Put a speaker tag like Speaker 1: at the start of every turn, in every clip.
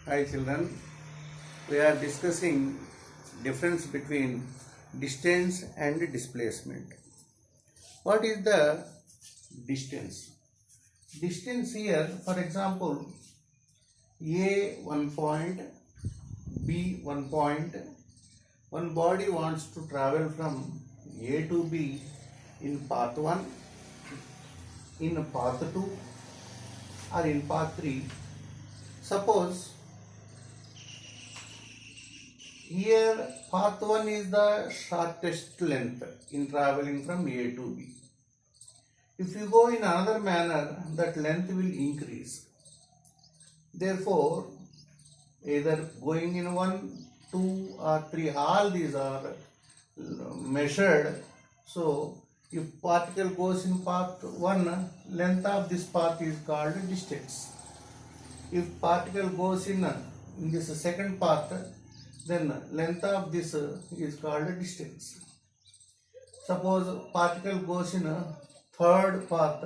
Speaker 1: Hi children, we are discussing difference between distance and displacement. What is the distance? Distance here, for example, A 1 point, B 1 point. One body wants to travel from A to B in path 1, in path 2 or in path 3. Suppose here path 1 is the shortest length in traveling from A to B. If you go in another manner, that length will increase. Therefore, either going in 1, 2 or 3, all these are measured. So, if particle goes in path 1, length of this path is called distance. If particle goes in this second path, then length of this is called distance. Suppose particle goes in a third path,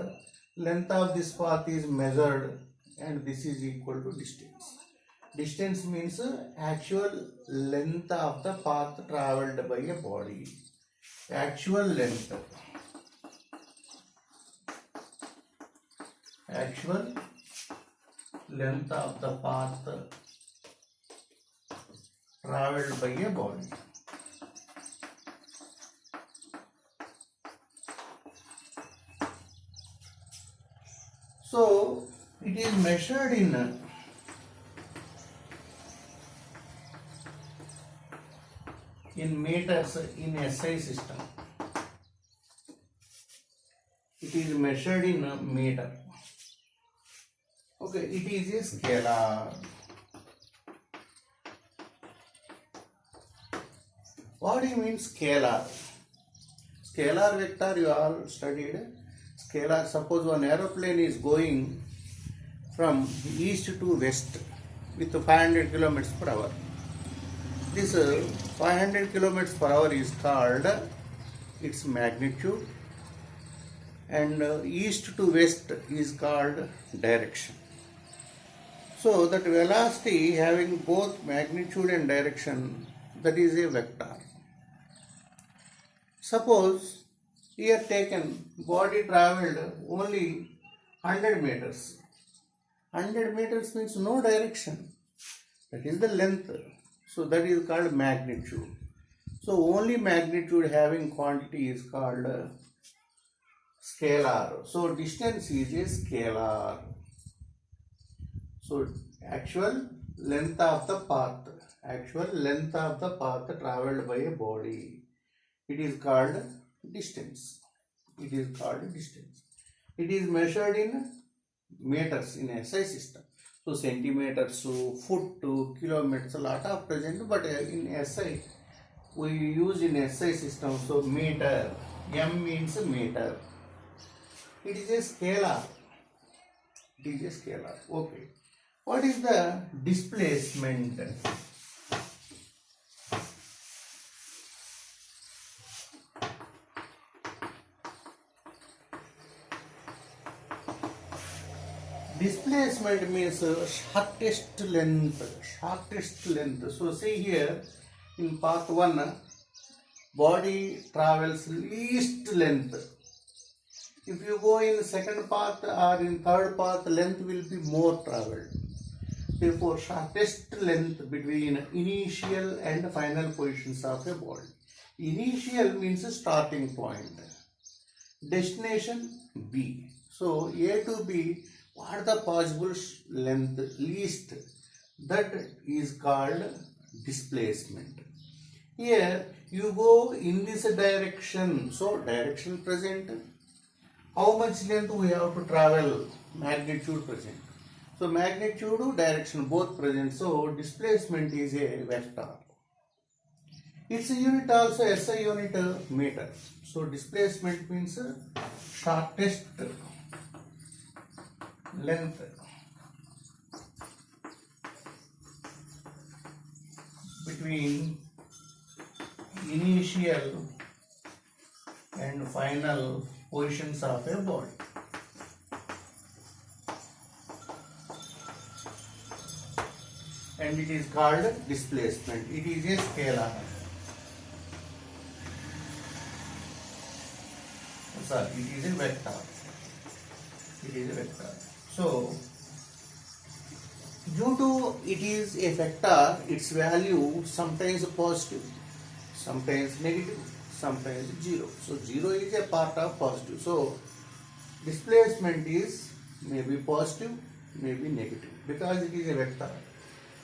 Speaker 1: length of this path is measured and this is equal to distance. Distance means actual length of the path travelled by a body. Actual length. Actual length of the path travelled by a body. So, it is measured in meters in SI system. It is measured in a meter. Okay, it is a scalar. What do you mean scalar? Scalar vector you all studied. Scalar, suppose one aeroplane is going from east to west with 500 kilometers per hour. This 500 kilometers per hour is called its magnitude, and east to west is called direction. So that velocity having both magnitude and direction, that is a vector. Suppose here taken body travelled only 100 meters. 100 meters means no direction. That is the length. So that is called magnitude. So only magnitude having quantity is called scalar. So distance is a scalar. So actual length of the path. Actual length of the path travelled by a body. It is called distance. It is called distance. It is measured in meters in SI system. So centimeters to foot to kilometers, a lot of present, but in SI we use in SI system. So meter, M means meter. It is a scalar. It is a scalar. Okay. What is the displacement? Displacement means shortest length. Shortest length. So see here in path 1, body travels least length. If you go in second path or in third path, length will be more travelled. Therefore, shortest length between initial and final positions of a body. Initial means a starting point. Destination B. So A to B, what are the possible length least? That is called displacement. Here you go in this direction. So direction present. How much length we have to travel? Magnitude present. So magnitude, direction both present. So displacement is a vector. Its unit also SI unit meter. So displacement means shortest length between initial and final positions of a body. and it is called displacement. It is a scalar. Sorry, it is a vector. It is a vector. So, due to it is a vector, its value sometimes positive, sometimes negative, sometimes zero. So, zero is a part of positive. So, displacement is maybe positive, maybe negative, because it is a vector.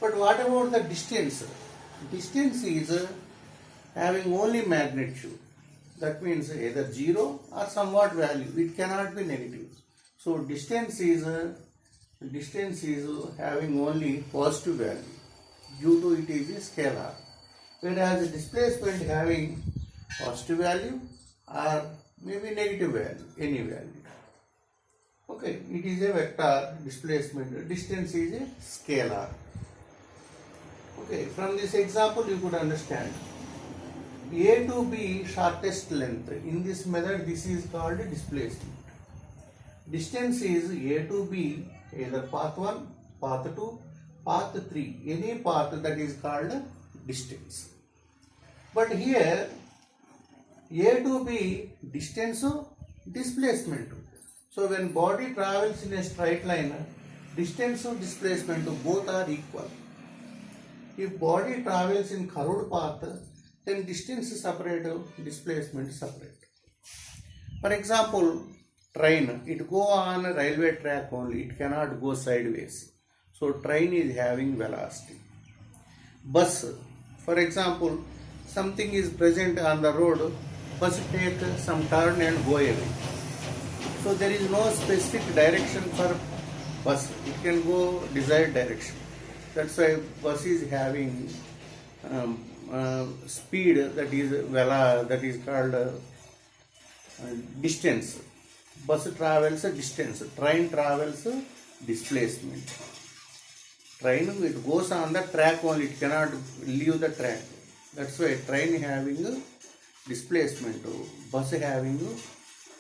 Speaker 1: But what about the distance? Distance is having only magnitude. That means either zero or somewhat value. It cannot be negative. So distance is having only positive value due to it is a scalar. Whereas displacement having positive value or maybe negative value, any value. Okay, it is a vector displacement. Distance is a scalar. Okay, from this example you could understand. A to B shortest length. In this method, this is called displacement. Distance is A to B, either path 1, path 2, path 3. Any path that is called distance. But here, A to B, distance, displacement. So when body travels in a straight line, distance and displacement both are equal. If body travels in curved path, then distance is separate, displacement is separate. For example, train, it go on a railway track only, it cannot go sideways. So train is having velocity. Bus, for example, something is present on the road, bus take some turn and go away. So there is no specific direction for bus, it can go desired direction. That's why bus is having speed that is called distance. Bus travels distance, train travels displacement. Train, it goes on the track only, it cannot leave the track. That's why train having displacement, bus having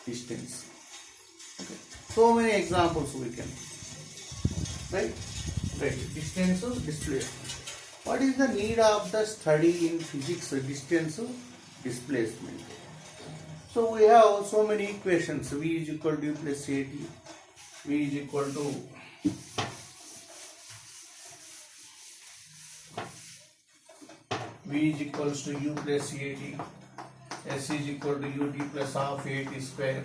Speaker 1: distance. Okay. So many examples we can, right? Distance, displacement. What is the need of the study in physics, distance, displacement? So we have so many equations. V is equal to U plus AT. V is equal to V is equals to U plus AT. S is equal to UT plus half AT square.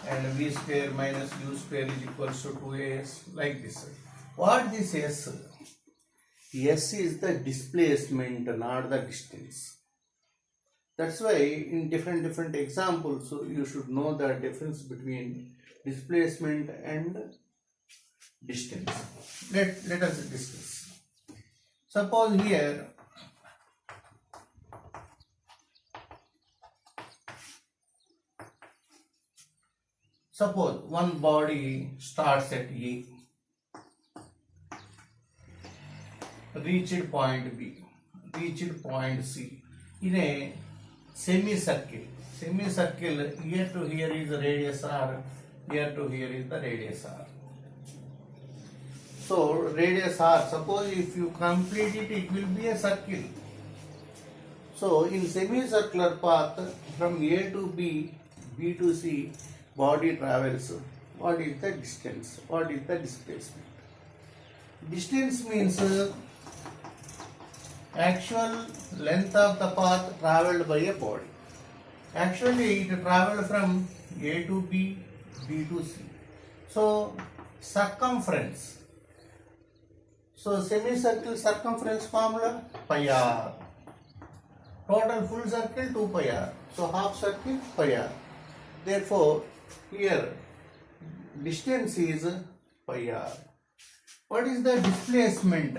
Speaker 1: And V square minus U square is equals to 2AS. Like this. What this S? S is the displacement, not the distance. That's why in different examples, so you should know the difference between displacement and distance. Let us discuss. Suppose here, suppose one body starts at A, reached point B, reached point C in a semicircle. Semicircle, here to here is the radius R, here to here is the radius R. So radius R, suppose if you complete it, it will be a circle. So in semicircular path from A to B, B to C, body travels. What is the distance? What is the displacement? Distance means actual length of the path travelled by a body. Actually, it travelled from A to B, B to C. So, circumference. So, semicircle circumference formula, pi r. Total full circle, 2 pi r. So, half circle, pi r. Therefore, here, distance is pi r. What is the displacement?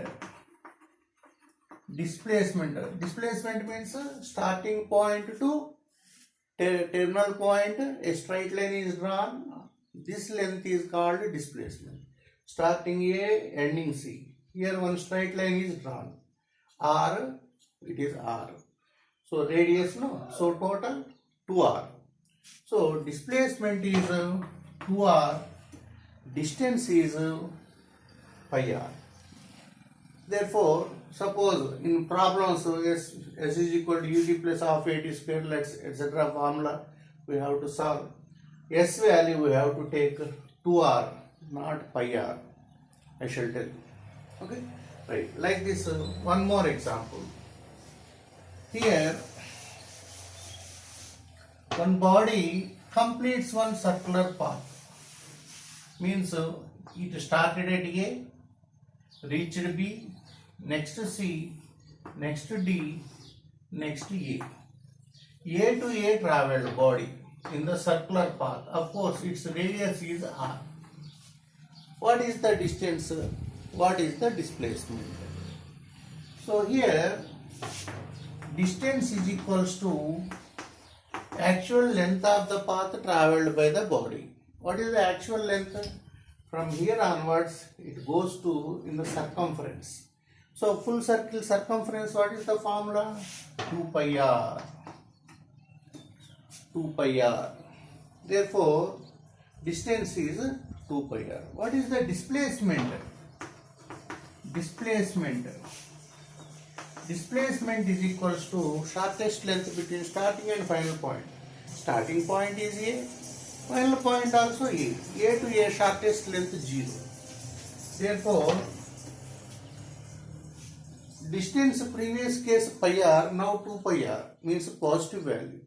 Speaker 1: Displacement means starting point to terminal point, a straight line is drawn. This length is called displacement. Starting A, ending C. Here one straight line is drawn. R, it is R. So radius, no. So total 2R. So displacement is 2R. Distance is pi r. Therefore, suppose in problems, so s is equal to ut plus half at square, let's etc. formula we have to solve. S value we have to take 2r, not pi r. I shall tell you. Okay, right. Like this, one more example. Here, one body completes one circular path. Means it started at A, reached B, next C, next D, next A. A to A traveled body in the circular path. Of course, its radius is R. What is the distance? What is the displacement? So here, distance is equals to actual length of the path traveled by the body. What is the actual length? From here onwards, it goes to in the circumference. So full circle circumference, what is the formula? 2 pi r. 2 pi r. Therefore, distance is 2 pi r. What is the displacement? Displacement is equals to shortest length between starting and final point. Starting point is A, final point also A. A to A shortest length 0. Therefore, distance previous case pi r, now 2 pi r means positive value.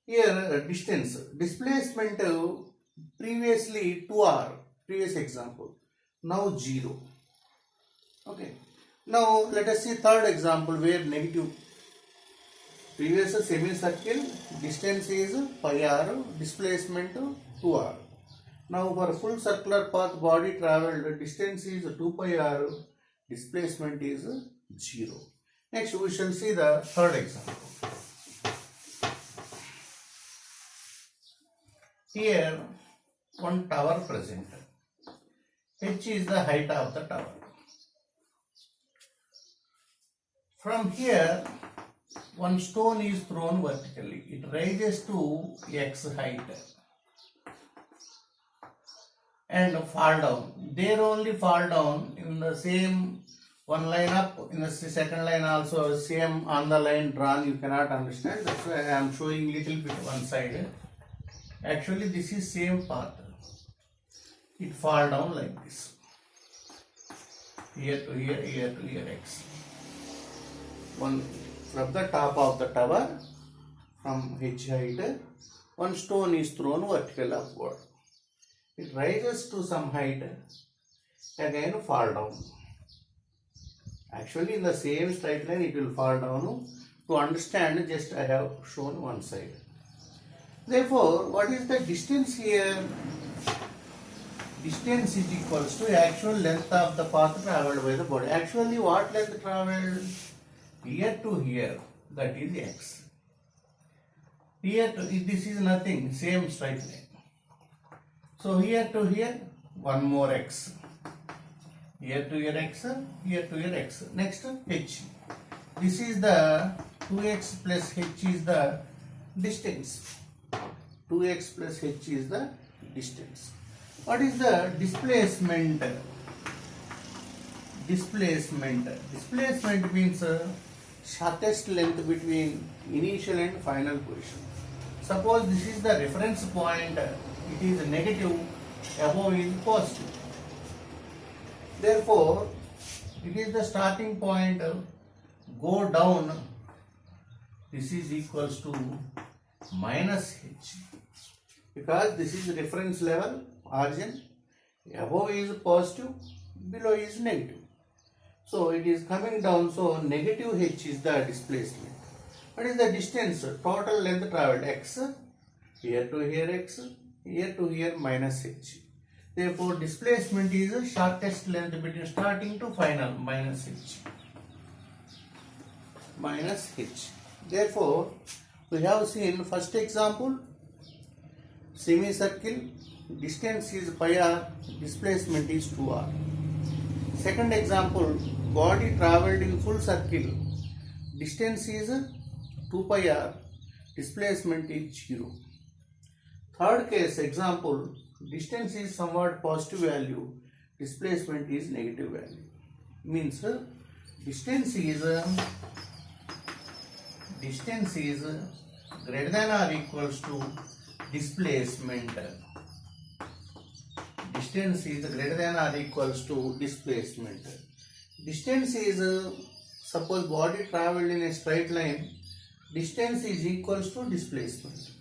Speaker 1: Here distance, displacement previously 2r, previous example, now 0. Okay. Now let us see third example where negative. Previous semicircle, distance is pi r, displacement 2r. Now for full circular path body travelled, distance is 2 pi r, displacement is 0. Next we shall see the third example. Here one tower present. H is the height of the tower. From here, one stone is thrown vertically. It rises to x height and fall down. There only fall down in the same one line up, in the second line also same on the line drawn. You cannot understand. That's why I am showing little bit one side. Actually, this is same path. It fall down like this. Here to here, here to here x. One from the top of the tower, from h height, one stone is thrown vertical upward. It rises to some height, again fall down. Actually in the same straight line it will fall down. To understand, just I have shown one side. Therefore, what is the distance here? Distance is equals to actual length of the path travelled by the body. Actually what length travelled? Here to here, that is x. Here to this is nothing, same straight line. So here to here, one more x. Here to here x, here to here x. Next h. This is the 2x plus h is the distance. 2x plus h is the distance. What is the displacement? Displacement means shortest length between initial and final position. Suppose this is the reference point, it is negative, above is positive. Therefore, it is the starting point, go down, this is equals to minus h. Because this is reference level, origin, above is positive, below is negative. So it is coming down, so negative h is the displacement. What is the distance? Total length travelled x, here to here x, here to here minus h. Therefore displacement is shortest length between starting to final, minus h. Minus h. Therefore we have seen first example, semicircle, distance is pi r, displacement is 2r. Second example, body travelled in full circle, distance is 2 pi r, displacement is 0. Third case example, distance is somewhat positive value, displacement is negative value. means distance is greater than or equals to displacement. Distance is greater than or equals to displacement. Distance is suppose body traveled in a straight line, distance is equals to displacement,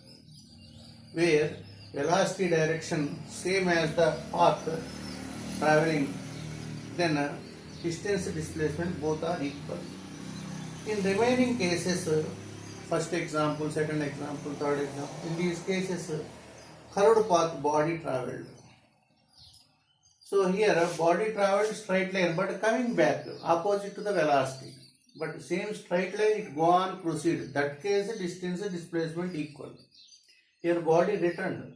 Speaker 1: where velocity direction same as the path traveling, then distance displacement both are equal. In remaining cases, first example, second example, third example, in these cases curved path body traveled. So here body traveled straight line but coming back opposite to the velocity, but same straight line it go on proceed, that case distance displacement equal. Here body returned.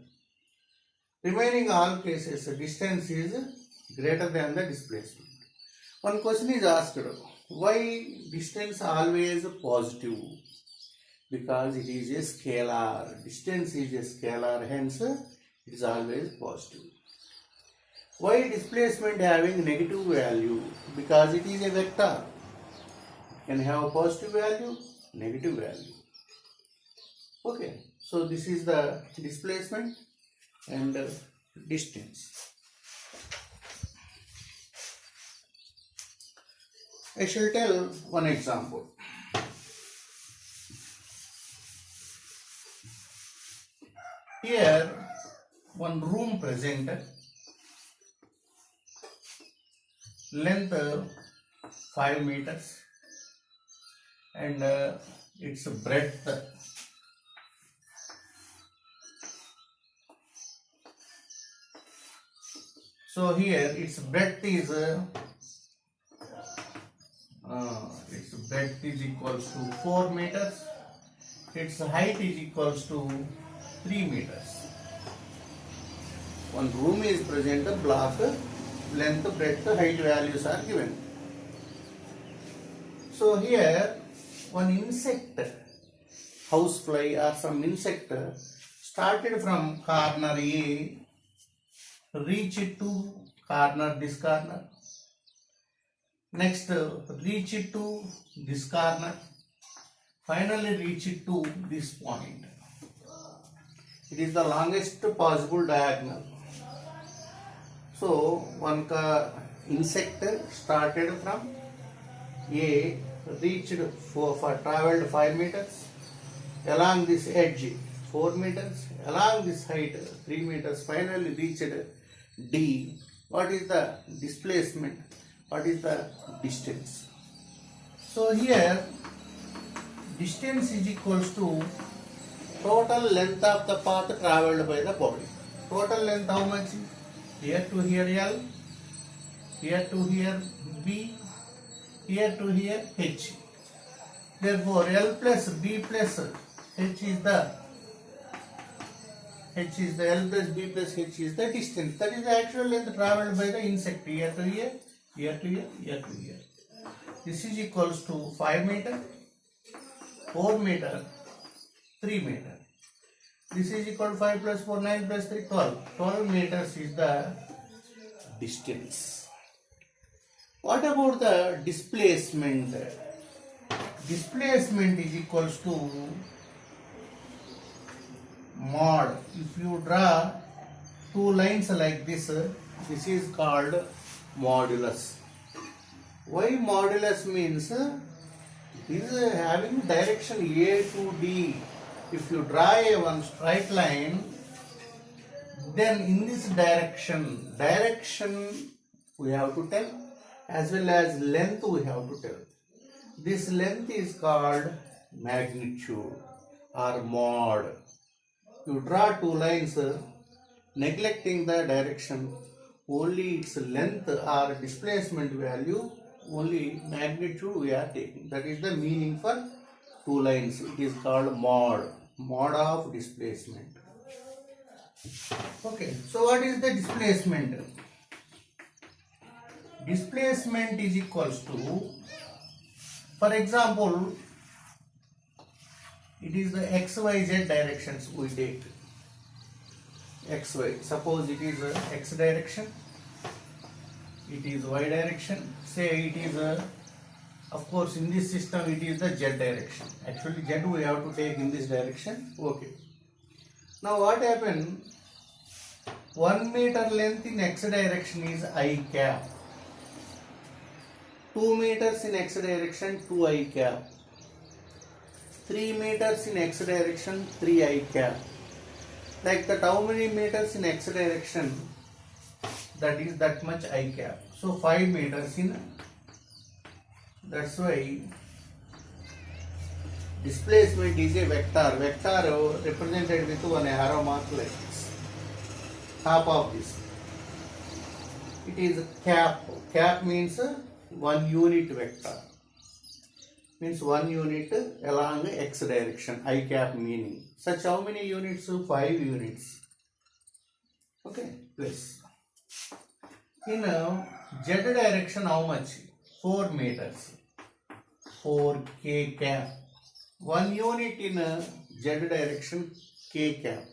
Speaker 1: Remaining all cases distance is greater than the displacement. One question is asked, why distance always positive? Because it is a scalar. Distance is a scalar, hence it is always positive. Why displacement having negative value? Because it is a vector. It can have positive value, negative value. Okay, so this is the displacement and distance. I shall tell one example. Here one room present, length 5 meters and its breadth so here its breadth is equals to 4 meters, its height is equals to 3 meters. One room is present, a block, length, breadth, height values are given. So here one insect, housefly or some insect started from corner A, reached to corner this corner, next reach it to this corner, finally reach it to this point. It is the longest possible diagonal. So one insect started from A, reached traveled 5 meters, along this edge 4 meters, along this height 3 meters, finally reached D. What is the displacement? What is the distance? So here distance is equals to total length of the path travelled by the body. Total length how much? Here to here L, here to here B, here to here H. Therefore L plus B plus H is the L plus B plus H is the distance. That is the actual length travelled by the insect, here to here, here to here, here to here. This is equals to 5 meter, 4 meter, 3 meter. This is equal to 5 plus 4, 9 plus 3, 12. 12 meters is the distance. What about the displacement? Displacement is equals to mod. If you draw two lines like this is called modulus. Why modulus means it is having direction A to D. If you draw one straight line, then in this direction we have to tell, as well as length we have to tell. This length is called magnitude or mod. You draw two lines neglecting the direction, only its length or displacement value, only magnitude we are taking. That is the meaning for two lines. It is called mod of displacement. Okay, so what is the displacement? Displacement is equals to, for example, it is the XYZ directions we take. XY, suppose it is a X direction, it is y direction. Say it is of course in this system it is the z direction. Actually z we have to take in this direction. Okay. Now what happened? 1 meter length in x direction is I cap. 2 meters in x direction 2I cap. 3 meters in x direction 3I cap. Like that, how many meters in x direction? That is that much I cap. So 5 meters in. That's why displacement is a vector. Vector represented with one arrow mark like this. Half of this. It is cap. Cap means 1 unit vector. Means 1 unit along x direction. I cap meaning. Such how many units? 5 units. Okay. Plus. In z direction how much? 4 meters. 4 k cap. 1 unit in z direction k cap.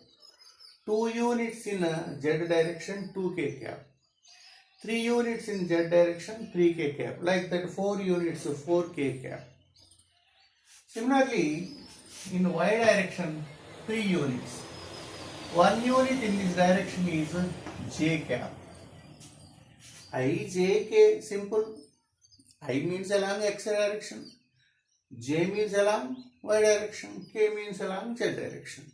Speaker 1: 2 units in z direction 2k cap. 3 units in z direction 3k cap. Like that 4 units 4k cap. Similarly, in y direction 3 units. 1 unit in this direction is j cap. I, j, k, simple. I means along x direction. J means along y direction. K means along z direction.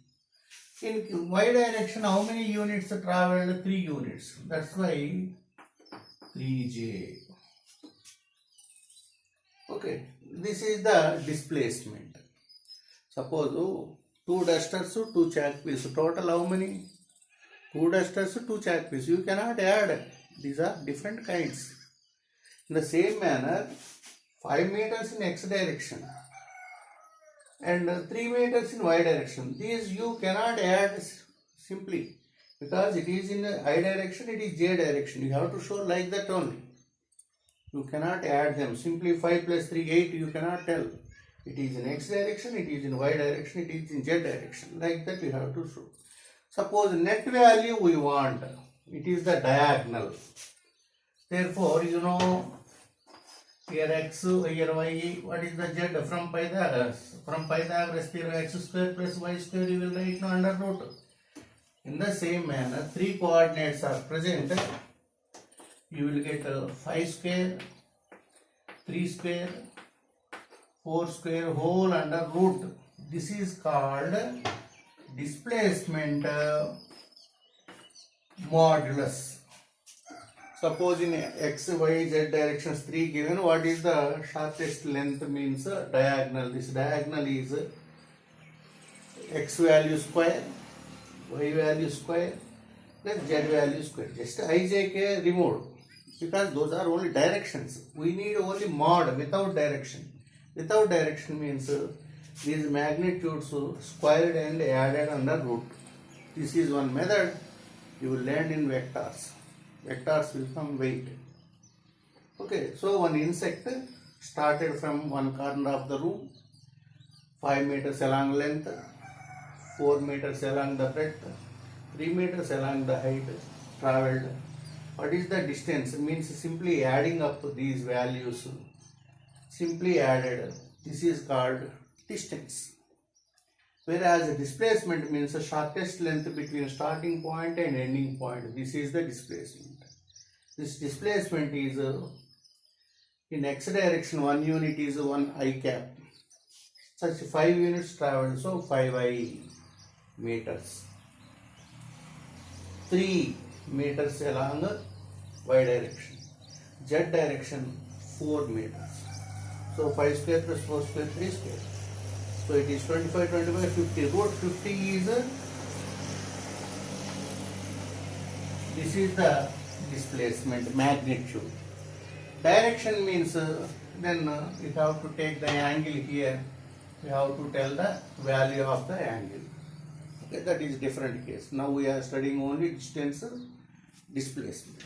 Speaker 1: In y direction, how many units traveled? 3 units. That's why 3j. Okay. This is the displacement. Suppose 2 dusters, 2 chalk pieces. Total how many? 2 dusters, 2 chalk pieces. You cannot add. These are different kinds. In the same manner, 5 meters in x direction and 3 meters in y direction. These you cannot add simply because it is in I direction, it is j direction. You have to show like that only. You cannot add them. Simply 5 plus 3, 8 you cannot tell. It is in x direction, it is in y direction, it is in z direction. Like that you have to show. Suppose net value we want. It is the diagonal. Therefore, you know, here x, here y, what is the z from Pythagoras? From Pythagoras theorem, x square plus y square you will write no under root. In the same manner, 3 coordinates are present. You will get 5 square, 3 square, 4 square whole under root. This is called displacement modulus. Suppose in x, y, z directions 3 given, what is the shortest length means diagonal. This diagonal is x value square, y value square, plus z value square. Just I, j, k removed because those are only directions. We need only mod without direction. Without direction means these magnitudes squared and added under root. This is one method you will learn in vectors. Vectors will come weight. Okay, so one insect started from one corner of the room, 5 meters along length, 4 meters along the breadth, 3 meters along the height, traveled. What is the distance? Means simply adding up these values. Simply added. This is called distance. Whereas displacement means the shortest length between starting point and ending point. This is the displacement. This displacement is in x direction 1 unit is 1 I cap. Such 5 units traveled, so 5I meters. 3 meters along y direction. Z direction 4 meters. So 5 square plus 4 square 3 square. So it is 25, 25, 50. Root 50 is this is the displacement magnitude. Direction means then you have to take the angle here. You have to tell the value of the angle. Okay, that is different case. Now we are studying only distance displacement.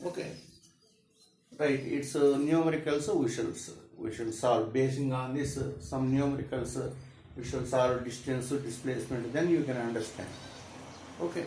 Speaker 1: Okay. right? It's numericals we shall solve basing on this some numericals we shall solve distance displacement, then you can understand. Okay.